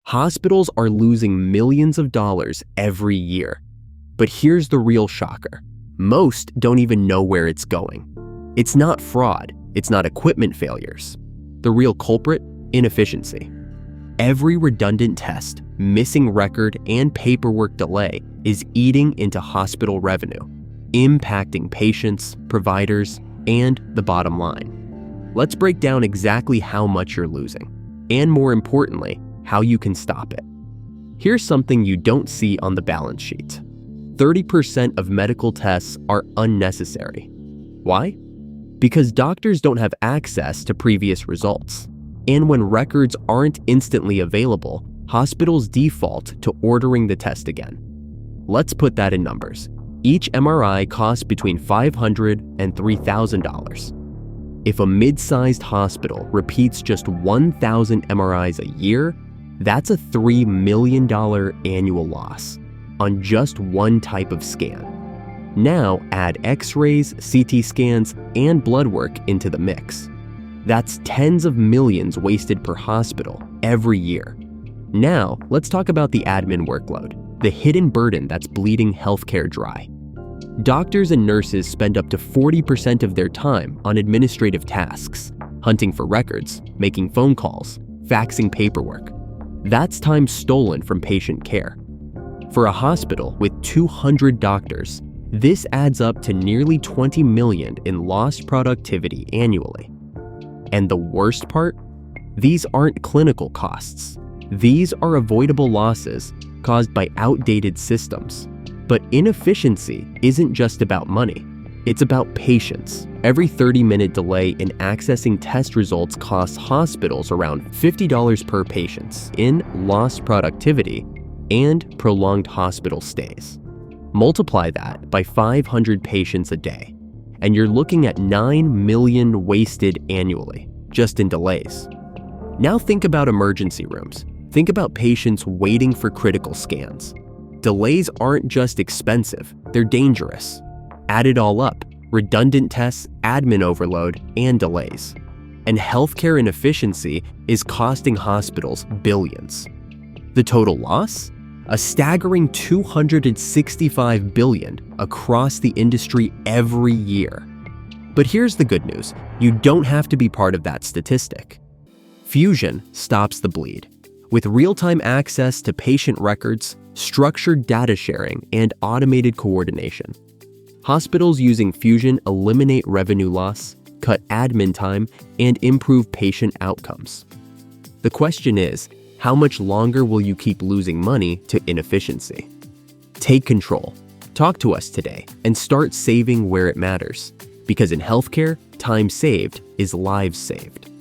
Hospitals are losing millions of dollars every year. But here's the real shocker. Most don't even know where it's going. It's not fraud. It's not equipment failures. The real culprit? Inefficiency. Every redundant test, missing record, and paperwork delay is eating into hospital revenue, impacting patients, providers, and the bottom line. Let's break down exactly how much you're losing, and more importantly, how you can stop it. Here's something you don't see on the balance sheet. 30% of medical tests are unnecessary. Why? Because doctors don't have access to previous results. And when records aren't instantly available, hospitals default to ordering the test again. Let's put that in numbers. Each MRI costs between $500 and $3,000. If a mid-sized hospital repeats just 1,000 MRIs a year, that's a $3 million annual loss on just one type of scan. Now add X-rays, CT scans, and blood work into the mix. That's tens of millions wasted per hospital every year. Now, let's talk about the admin workload, the hidden burden that's bleeding healthcare dry. Doctors and nurses spend up to 40% of their time on administrative tasks, hunting for records, making phone calls, faxing paperwork. That's time stolen from patient care. For a hospital with 200 doctors, this adds up to nearly $20 million in lost productivity annually. And the worst part? These aren't clinical costs. These are avoidable losses caused by outdated systems. But inefficiency isn't just about money. It's about patience. Every 30-minute delay in accessing test results costs hospitals around $50 per patient in lost productivity and prolonged hospital stays. Multiply that by 500 patients a day, and you're looking at 9 million wasted annually, just in delays. Now think about emergency rooms. Think about patients waiting for critical scans. Delays aren't just expensive, they're dangerous. Add it all up, redundant tests, admin overload, and delays. And healthcare inefficiency is costing hospitals billions. The total loss? A staggering $265 billion across the industry every year. But here's the good news. You don't have to be part of that statistic. Fusion stops the bleed. With real-time access to patient records, structured data sharing, and automated coordination. Hospitals using Fusion eliminate revenue loss, cut admin time, and improve patient outcomes. The question is, how much longer will you keep losing money to inefficiency? Take control. Talk to us today and start saving where it matters. Because in healthcare, time saved is lives saved.